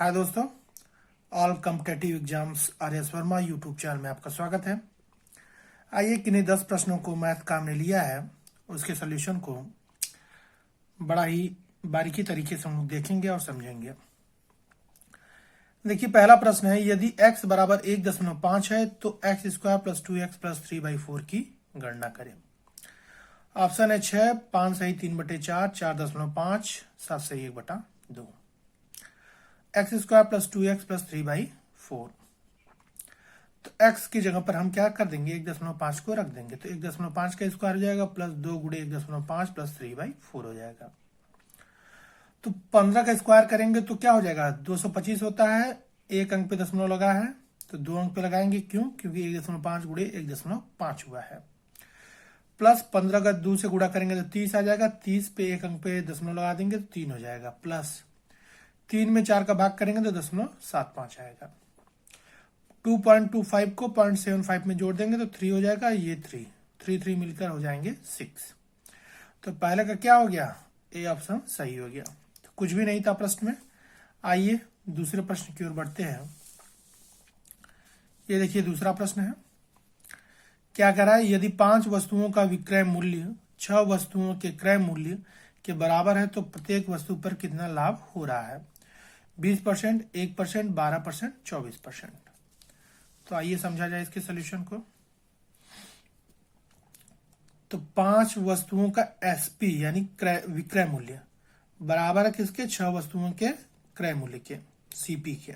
हाय दोस्तों, all competitive exams आर्यस Verma YouTube channel में आपका स्वागत है। आइए किन्हीं 10 प्रश्नों को मैथ काम ने लिया है, उसके सोल्यूशन को बड़ा ही बारीकी तरीके से हम लोग देखेंगे और समझेंगे। देखिए, पहला प्रश्न है, यदि x बराबर 1.5 है तो x square plus 2x plus 3/4 की गणना करें। ऑप्शन है 6, 5 सही 3/4, 4.5, 7 सही 1/2। X square plus 2x plus 3/4। तो x की जगह पर हम क्या कर देंगे, 1.5 को रख देंगे तो 1.5 का स्क्वायर हो जाएगा प्लस 2 गुणे 1.5 प्लस 3/4 हो जाएगा। तो 15 का स्क्वायर करेंगे तो क्या हो जाएगा, 225 होता है, एक अंक पे दशमलव लगा है तो 2 अंक पे लगाएंगे। क्यों? क्योंकि 1.5 गुणे 1.5 हुआ है। प्लस 15 का 2 से गुणा करेंगे तो 30 आ जाएगा, 30 पे एक अंक पे दशमलव लगा देंगे तो 3 हो जाएगा। प्लस 3 में 4 का भाग करेंगे तो 0.75 आएगा। 2.25 को 0.75 में जोड़ देंगे तो 3 हो जाएगा, ये 3 मिलकर हो जाएंगे 6। तो पहले का क्या हो गया, ए ऑप्शन सही हो गया। तो कुछ भी नहीं था प्रश्न में। आइए दूसरे प्रश्न की ओर बढ़ते हैं। ये देखिए दूसरा प्रश्न है, क्या कह रहा है, यदि 5 वस्तुओं का विक्रय मूल्य 6 वस्तुओं के क्रय मूल्य के बराबर है तो प्रत्येक वस्तु पर कितना लाभ हो रहा है। 20%, 1%, 12%, 24%। तो आइए समझा जाए इसके सोल्यूशन को। तो 5 वस्तुओं का एसपी यानी विक्रय मूल्य बराबर है किसके, 6 वस्तुओं के क्रय मूल्य के, सीपी के।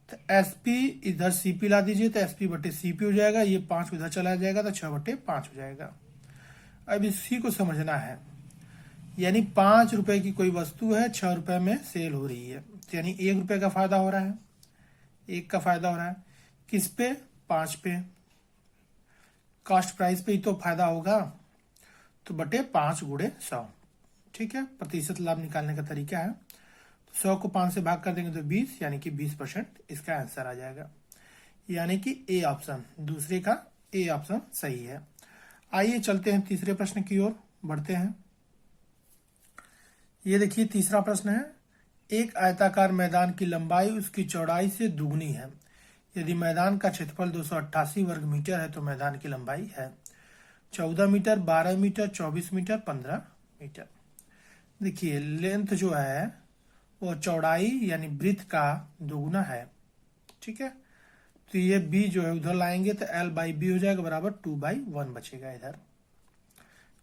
तो एसपी इधर सीपी ला दीजिए तो एसपी बटे सीपी हो जाएगा, ये 5 उधर चला जाएगा तो 6/5 हो जाएगा। अब इसी को समझना है, यानी 5 रुपए की कोई वस्तु है, 6 रुपए में सेल हो रही है, तो यानी 1 रुपए का फायदा हो रहा है, 1 का फायदा हो रहा है। किस पे, 5 पे, कॉस्ट प्राइस पे ही तो फायदा होगा। तो बटे 5 गुणे 100, ठीक है, प्रतिशत लाभ निकालने का तरीका है। तो 100 को 5 से भाग कर देंगे तो 20, यानी कि 20% इसका आंसर आ जाएगा। यानी कि ए ऑप्शन, दूसरे का ए ऑप्शन सही है। आइए चलते हैं तीसरे प्रश्न की ओर बढ़ते हैं। ये देखिए तीसरा प्रश्न है, एक आयताकार मैदान की लंबाई उसकी चौड़ाई से दुगनी है। यदि मैदान का क्षेत्रफल 288 वर्ग मीटर है तो मैदान की लंबाई है 14 मीटर, 12 मीटर, 24 मीटर, 15 मीटर। देखिए लेंथ जो है वो चौड़ाई यानी ब्रीथ का दोगुना है, ठीक है। तो ये बी जो है उधर लाएंगे तो L/B हो जाएगा बराबर 2/1 बचेगा इधर,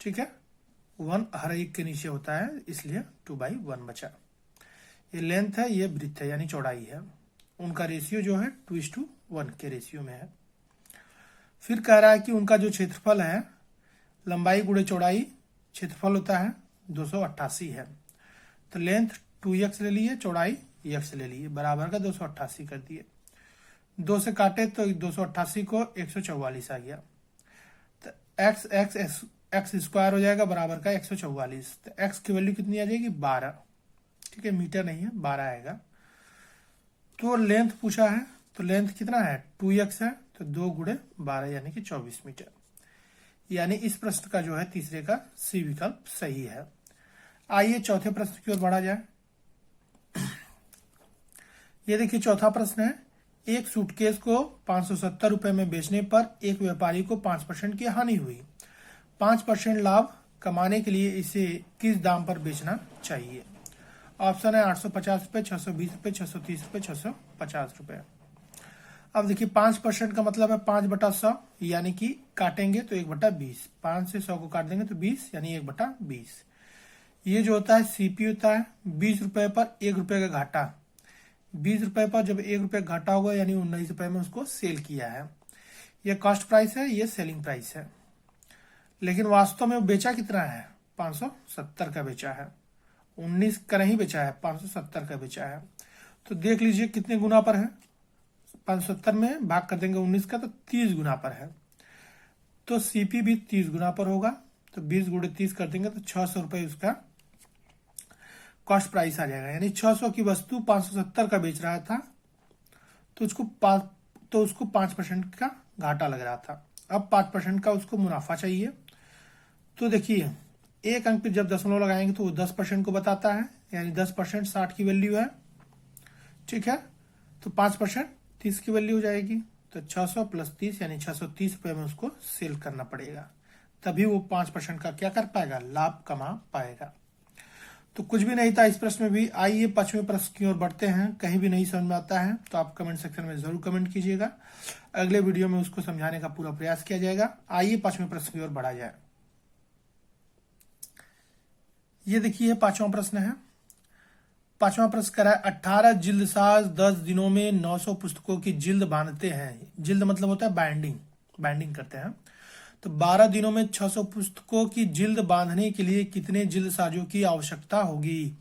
ठीक है। 1 हर एक के नीचे होता है इसलिए 2/1 बचा। ये लेंथ है, ये ब्रीथ है यानी चौड़ाई है, उनका रेशियो जो है 2:1 के रेशियो में है। फिर कह रहा है कि उनका जो क्षेत्रफल है, लंबाई गुणे चौड़ाई, क्षेत्रफल होता है 288 है, तो लेंथ 2x ले लिए, चौड़ाई x ले लिए, बराबर का 288 कर दिए। 2 से काटे तो 288 को 144 आ गया, तो x स्क्वायर हो जाएगा बराबर का 144। तो x की वैल्यू कितनी आ जाएगी, 12, ठीक है, मीटर नहीं है, 12 आएगा। तो लेंथ पूछा है, तो लेंथ कितना है, 2x है, तो 2 गुणे 12 यानी कि 24 मीटर। यानी इस प्रश्न का जो है तीसरे का सी विकल्प सही है। आइए चौथे प्रश्न की ओर बढ़ा जाए। ये देखिए चौथा प्रश्न है, एक सूटकेस को 570 रुपए में बेचने पर एक व्यापारी को 5% की हानि हुई। 5% लाभ कमाने के लिए इसे किस दाम पर बेचना चाहिए। ऑप्शन है 850 रुपए, 620 रुपए, 630 रुपए, 650 रुपए। अब देखिए 5% का मतलब है 5/100, यानी कि काटेंगे तो 1/20, 5 से 100 को काट देंगे तो 20 यानी 1/20। ये जो होता है सीपी होता है, 20 रुपए पर 1 रुपए का घाटा, 20 रुपए पर जब 1 रुपए घाटा होगा यानी 19 रुपए में उसको सेल किया है। ये कॉस्ट प्राइस है, ये सेलिंग प्राइस है, लेकिन वास्तव में वो बेचा कितना है, 570 का बेचा है, 19 का नहीं बेचा है, 570 का बेचा है। तो देख लीजिए कितने गुना पर है, 570 में भाग कर देंगे 19 का तो 30 गुना पर है, तो सीपी भी 30 गुना पर होगा। तो 20 गुणे 30 कर देंगे तो 600 रुपए उसका कॉस्ट प्राइस आ जाएगा। यानी 600 की वस्तु 570 का बेच रहा था तो उसको 5% का घाटा लग रहा था। अब 5% का उसको मुनाफा चाहिए। तो देखिए एक अंक पे जब दशमलव लगाएंगे तो वो 10% को बताता है, यानी 10% 60 की वैल्यू है, ठीक है। तो 5% 30 की वैल्यू हो जाएगी, तो 600 प्लस 30 यानी 630 रुपये में उसको सेल करना पड़ेगा, तभी वो 5% का क्या कर पाएगा, लाभ कमा पाएगा। तो कुछ भी नहीं था इस प्रश्न में भी। आइए 5वें प्रश्न की ओर बढ़ते हैं। कहीं भी नहीं समझ में आता है तो आप कमेंट सेक्शन में जरूर कमेंट कीजिएगा, अगले वीडियो में उसको समझाने का पूरा प्रयास किया जाएगा। आइए 5वें प्रश्न की ओर बढ़ा जाए। ये देखिए 5वां प्रश्न है। 5वां प्रश्न कह रहा है 18 जिल्दसाज 10 दिनों में 900 पुस्तकों की जिल्द बांधते हैं। जिल्द मतलब होता है बाइंडिंग करते हैं। तो 12 दिनों में 600 पुस्तकों की जिल्द बांधने के लिए कितने जिल्दसाजों की आवश्यकता होगी।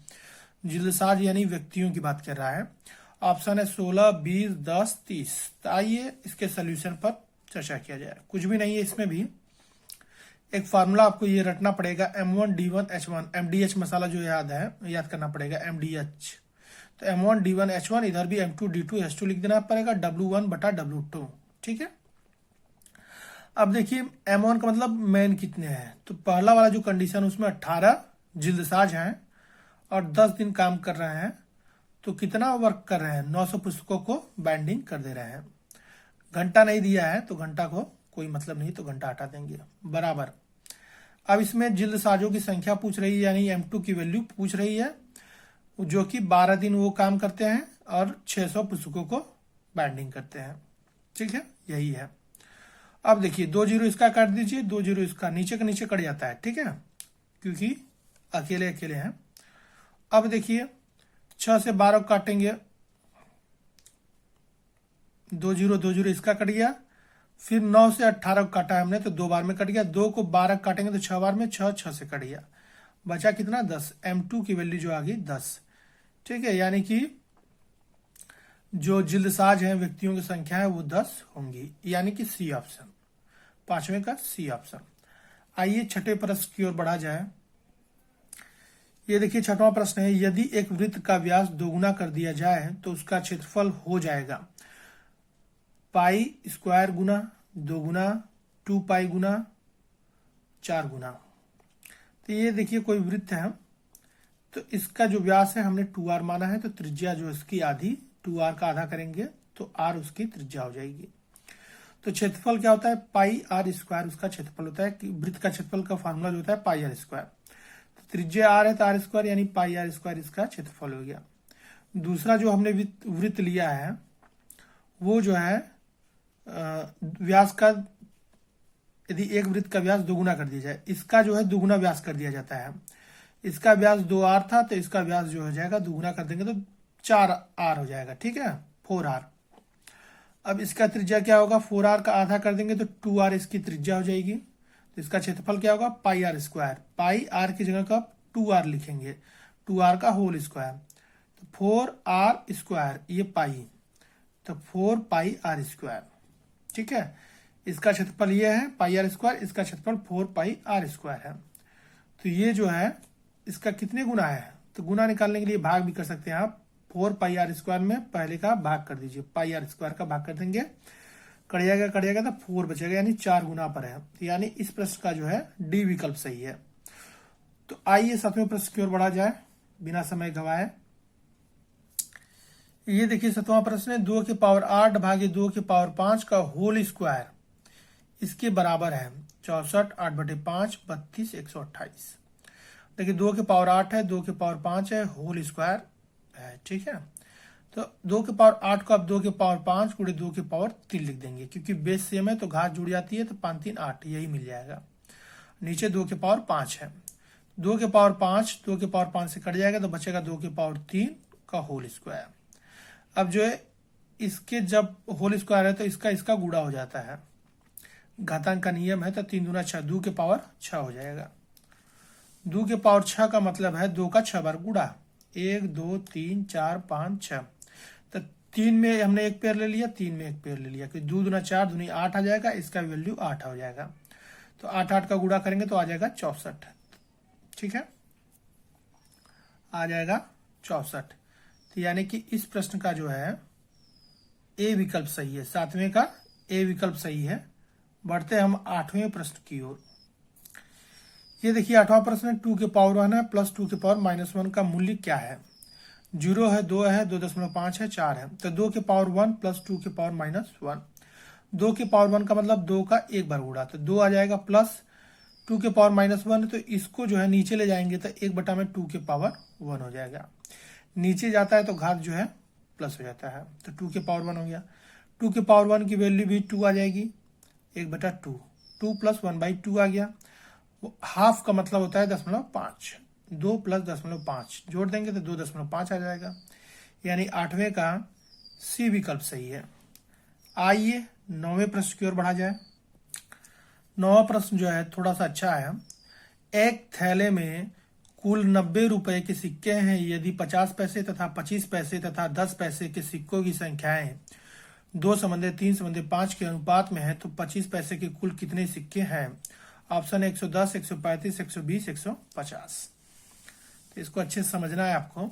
जिल्दसाज यानी व्यक्तियों की बात कर रहा है। ऑप्शन है 16, 20, 10, 30। तो आइए इसके सोल्यूशन पर चर्चा किया जाए। कुछ भी नहीं है इसमें भी, एक फार्मूला आपको ये रटना पड़ेगा, M1D1H1। MDH मसाला जो याद करना पड़ेगा, MDH। तो M1D1H1, इधर भी M2D2H2 लिख देना पड़ेगा, W1/W2। ठीक है। अब देखिए M1 का मतलब मैन कितने हैं, तो पहला वाला जो कंडीशन उसमें 18 जिल्दसाज हैं और 10 दिन काम कर रहे हैं, तो कितना वर्क कर रहे हैं, 900 पुस्तकों को बाइंडिंग कर दे रहे हैं। घंटा नहीं दिया है तो घंटा को कोई मतलब नहीं, तो घंटा हटा देंगे, बराबर। अब इसमें जिल्दसाजों की संख्या पूछ रही है, यानी M2 की वैल्यू पूछ रही है, जो कि 12 दिन वो काम करते हैं और 600 पुस्तकों को बाइंडिंग करते हैं। ठीक है, यही है। अब देखिए 2 जीरो इसका काट दीजिए, 2 जीरो इसका, नीचे का नीचे कट जाता है। ठीक है, क्योंकि अकेले अकेले हैं। अब देखिए 6 से 12 काटेंगे, 2 जीरो इसका कट गया। फिर 9 से 18 को काटा हमने तो 2 बार में कट गया। 2 को 12 काटेंगे तो 6 बार में, 6 से कट गया, बचा कितना, 10। M2 की वैल्यू जो आ गई 10। ठीक है, यानी कि जो जिल्दसाज हैं व्यक्तियों की संख्या है वो 10 होंगी, यानी कि सी ऑप्शन, 5वें का सी ऑप्शन। आइए 6ठे प्रश्न की ओर बढ़ा जाए। ये देखिए 6वां प्रश्न है, यदि एक वृत्त का व्यास दोगुना कर दिया जाए तो उसका क्षेत्रफल हो जाएगा पाई स्क्वायर गुना 2 गुना 2 पाई गुना 4 गुना। तो ये देखिए कोई वृत्त है, तो इसका जो व्यास है हमने 2r माना है, तो त्रिज्या जो इसकी आधी, 2r का आधा करेंगे तो r उसकी त्रिज्या हो जाएगी। तो क्षेत्रफल क्या होता है, पाई r स्क्वायर उसका क्षेत्रफल होता है। कि वृत्त का क्षेत्रफल का फॉर्मूला जो होता है पाई r स्क्वायर। तो त्रिज्या r है तो r स्क्वायर यानी पाई r स्क्वायर इसका क्षेत्रफल हो गया। दूसरा जो हमने वृत्त लिया है वो जो है व्यास का, यदि एक वृत्त का व्यास दोगुना कर दिया जाए, इसका जो है दुगुना व्यास कर दिया जाता है। इसका व्यास 2r था तो इसका व्यास जो हो जाएगा दुगुना कर देंगे तो 4r हो जाएगा। ठीक है, 4r। अब इसका त्रिज्या क्या होगा, 4r का आधा कर देंगे तो 2r इसकी त्रिज्या हो जाएगी। तो इसका क्षेत्रफल क्या होगा, पाई r स्क्वायर। पाई r की जगह का 2r लिखेंगे, 2r का होल स्क्वायर, तो 4r स्क्वायर, ये पाई, तो 4 पाई r स्क्वायर। ठीक है, इसका क्षेत्रफल ये है पाई r स्क्वायर, इसका क्षेत्रफल 4 पाई r स्क्वायर है। तो ये जो है इसका कितने गुना है, तो गुना निकालने के लिए भाग भी कर सकते हैं आप। 4 पाई r स्क्वायर में पहले का भाग कर दीजिए, पाई r स्क्वायर का भाग कर देंगे, कट जाएगा तो 4 बचेगा, यानी 4 गुना पर है। तो यानी इस प्रश्न का जो है डी विकल्प सही है। तो आइए 7वें प्रश्न की ओर बढ़ा जाए बिना समय गवाए। ये देखिए 7वां प्रश्न है, 2 की पावर 8 भागे 2 की पावर 5 का होल स्क्वायर इसके बराबर है 64, 8/5, 32, 128। देखिए 2 की पावर 8 है, 2 की पावर 5 है, होल स्क्वायर है। ठीक है, तो 2 की पावर 8 को आप 2 की पावर 5 गुणे 2 की पावर 3 लिख देंगे, क्योंकि बेस सेम है तो घात जुड़ जाती है, तो 5 3 8 यही मिल जाएगा। नीचे 2 की पावर 5 है, 2 की पावर 5 2 की पावर 5 से कट जाएगा तो बचेगा 2 की पावर 3 का होल स्क्वायर। अब जो है इसके जब होल स्क्वायर है तो इसका गुणा हो जाता है, घातांक का नियम है, तो 3 दूना 6, 2 के पावर 6 हो जाएगा। 2 के पावर 6 का मतलब है 2 का 6 बार गुणा, 1 2 3 4 5 6। तो 3 में हमने एक पेयर ले लिया, 3 में एक पेयर ले लिया, कि 2 दूना 4 दूनी 8 आ जाएगा, इसका वैल्यू 8 हो जाएगा। तो 8 8 का गुणा करेंगे तो आ जाएगा 64। ठीक है, आ जाएगा 64। तो यानी कि इस प्रश्न का जो है ए विकल्प सही है, 7वें का ए विकल्प सही है। बढ़ते हम 8वें प्रश्न की ओर। ये देखिए 8वां प्रश्न है, 2 के पावर 1 है प्लस 2 के पावर -1 का मूल्य क्या है। जीरो है, 2 है, 2.5 है, 4 है। तो 2 के पावर 1 प्लस 2 के पावर -1। 2 के पावर 1 का मतलब 2 का एक बार गुणा, तो 2 आ जाएगा, प्लस 2 के पावर -1 है, तो इसको जो है नीचे ले जाएंगे तो 1/2 के पावर 1 हो जाएगा। नीचे जाता है तो घात जो है प्लस हो जाता है, तो 2 के पावर 1 हो गया। 2 के पावर 1 की वैल्यू भी 2 आ जाएगी, 1/2, 2 प्लस 1/2 आ गया। हाफ का मतलब होता है 0.5, 2 प्लस 0.5 जोड़ देंगे तो 2.5 आ जाएगा, यानी 8वें का सी विकल्प सही है। आइए 9वें प्रश्न की ओर बढ़ा जाए। 9वां प्रश्न जो है थोड़ा सा अच्छा है। एक थैले में कुल 90 रुपए के सिक्के हैं। यदि 50 पैसे तथा 25 पैसे तथा 10 पैसे के सिक्कों की संख्याएं 2/3, 3/5, 5 के अनुपात में है, तो 25 पैसे के कुल कितने सिक्के हैं? ऑप्शन 110, 135, 120, 150। तो इसको अच्छे से समझना है आपको।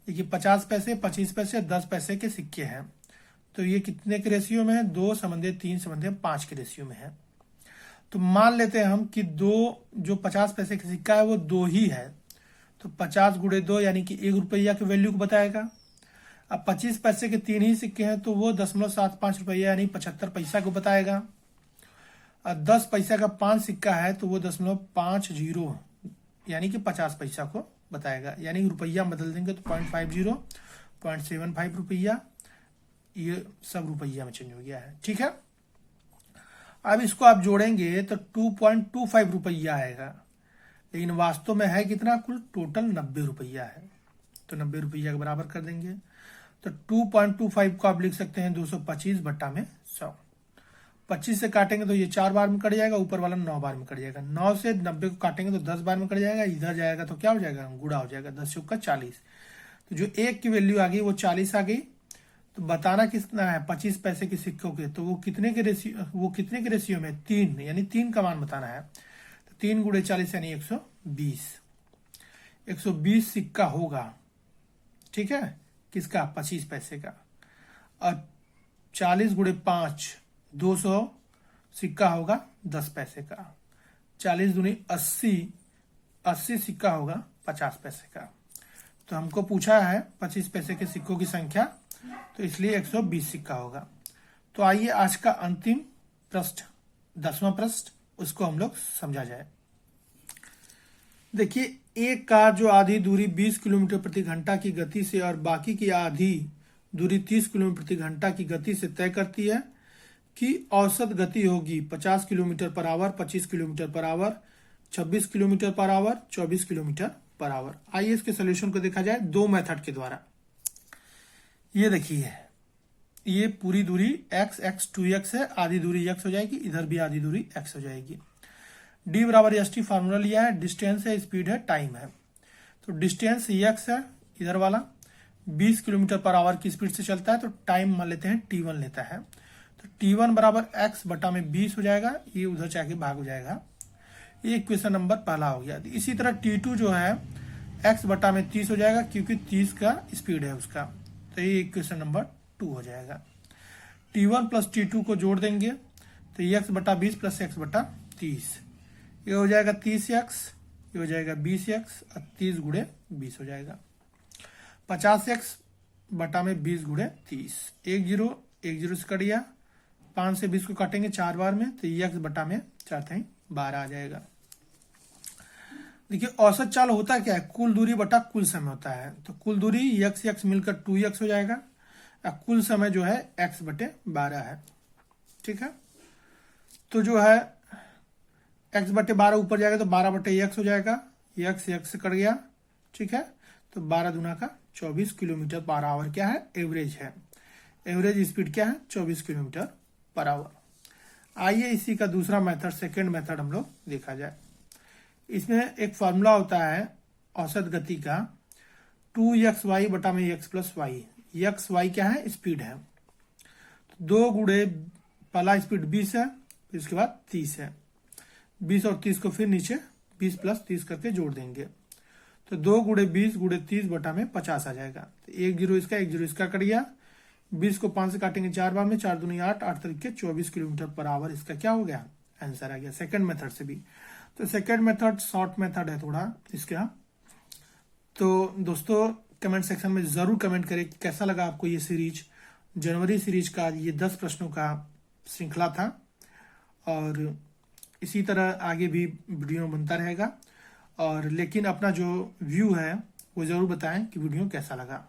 देखिए 50 पैसे, 25 पैसे, 10 पैसे के सिक्के हैं, तो ये कितने के रेशियो में है? 2/3/5 के रेशियो में है। तो मान लेते हैं हम कि जो 50 पैसे का सिक्का है वो 2 ही है, तो 50 गुणे 2 यानी कि 1 रुपया की वैल्यू को बताएगा। अब 25 पैसे के 3 ही सिक्के हैं तो वो 0.75 रुपया यानी 75 पैसा को बताएगा। और 10 पैसा का 5 सिक्का है तो वो 0.50 यानी कि 50 पैसा को बताएगा, यानी रुपया बदल देंगे तो 0.50, 0.75 रुपया, ये सब रुपया में चेंज हो गया है। ठीक है, अब इसको आप जोड़ेंगे तो 2.25 रुपया आएगा, लेकिन वास्तव में है कितना? कुल टोटल 90 रुपया है, तो 90 रुपया के बराबर कर देंगे। तो 2.25 को आप लिख सकते हैं 225/100। 25 से काटेंगे तो ये 4 बार में कट जाएगा, ऊपर वाला 9 बार में कट जाएगा। 9 से 90 को काटेंगे तो 10 बार में कट जाएगा, इधर जाएगा तो क्या हो जाएगा? गुणा हो जाएगा, 10 चौका 40। तो जो 1 की वैल्यू आ गई वो 40 आ गई। तो बताना कितना है 25 पैसे के सिक्कों के, तो वो कितने के रेशियो में? 3, यानी 3 का मान बताना है। तो 3 गुणे 40 यानी 120। 120 सिक्का होगा, ठीक है, किसका? 25 पैसे का। और 40 गुणे 5 200 सिक्का होगा 10 पैसे का। 40 दूनी 80 सिक्का होगा 50 पैसे का। तो हमको पूछा है 25 पैसे के सिक्कों की संख्या, तो इसलिए 120 सिक्का होगा। तो आइए आज का अंतिम प्रश्न, 10वां प्रश्न, उसको हम लोग समझा जाए। देखिए एक कार जो आधी दूरी 20 किलोमीटर प्रति घंटा की गति से और बाकी की आधी दूरी 30 किलोमीटर प्रति घंटा की गति से तय करती है कि औसत गति होगी 50 kilometre per hour, 25 kilometre per hour, 26 kilometre per hour, 24 kilometre per hour. आइए इसके सोल्यूशन को देखा जाए 2 मेथड के द्वारा। ये देखिए ये पूरी दूरी x 2x है, आधी दूरी x हो जाएगी, इधर भी आधी दूरी x हो जाएगी। d बराबर st फार्मूला लिया है, डिस्टेंस है, स्पीड है, टाइम है। तो डिस्टेंस x है, इधर वाला 20 किलोमीटर पर आवर की स्पीड से चलता है, तो टाइम मान लेते हैं t1 लेता है। तो t1 बराबर x/20 हो जाएगा, ये उधर जाके भाग हो जाएगा। ये इक्वेशन नंबर पहला हो गया। इसी तरह t2 जो है x/30 हो जाएगा, क्योंकि 30 का स्पीड है उसका, तो ये इक्वेशन नंबर 2 हो जाएगा। t1 प्लस t2 को जोड़ देंगे तो x/20 प्लस x/30, ये हो जाएगा 30x, ये हो जाएगा 20x, और 30 गुणे 20 हो जाएगा 50x/20 गुणे 30। 1 0 से कट गया, 5 से 20 को काटेंगे 4 बार में, तो x/4 12 आ जाएगा। देखिए औसत चाल होता क्या है? कुल दूरी बटा कुल समय होता है। तो कुल दूरी x मिलकर 2x हो जाएगा, कुल समय जो है x/12 है। ठीक है, तो जो है x/12 ऊपर जाएगा तो 12/x हो जाएगा, x से कट गया। ठीक है, तो 12 दूना का 24 किलोमीटर पर आवर क्या है? एवरेज है। एवरेज स्पीड क्या है? 24 किलोमीटर पर आवर। आइए इसी का दूसरा मेथड, सेकेंड मेथड हम लोग देखा जाए। इसमें एक फॉर्मूला होता है औसत गति का, 2xy/x+y। xy क्या है? स्पीड है। तो 2 गुणे पहला स्पीड 20 है, इसके बाद 30 है। 20 और 30 को फिर नीचे 20 + 30 करके जोड़ देंगे, तो 2 गुणे 20 गुणे 30/50 आ जाएगा। तो 1 0 इसका, 1 0 इसका कट गया। 20 को 5 से काटेंगे 4 बार में, 4 दूनी 8, 8 तरीके 24 किलोमीटर पर आवर इसका क्या हो गया? आंसर आ गया सेकंड मेथड से भी। तो सेकंड मेथड शॉर्ट मेथड है थोड़ा इसका। तो दोस्तों कमेंट सेक्शन में ज़रूर कमेंट करें कि कैसा लगा आपको ये सीरीज। जनवरी सीरीज का ये 10 प्रश्नों का श्रृंखला था, और इसी तरह आगे भी वीडियो बनता रहेगा। और लेकिन अपना जो व्यू है वो ज़रूर बताएं कि वीडियो कैसा लगा।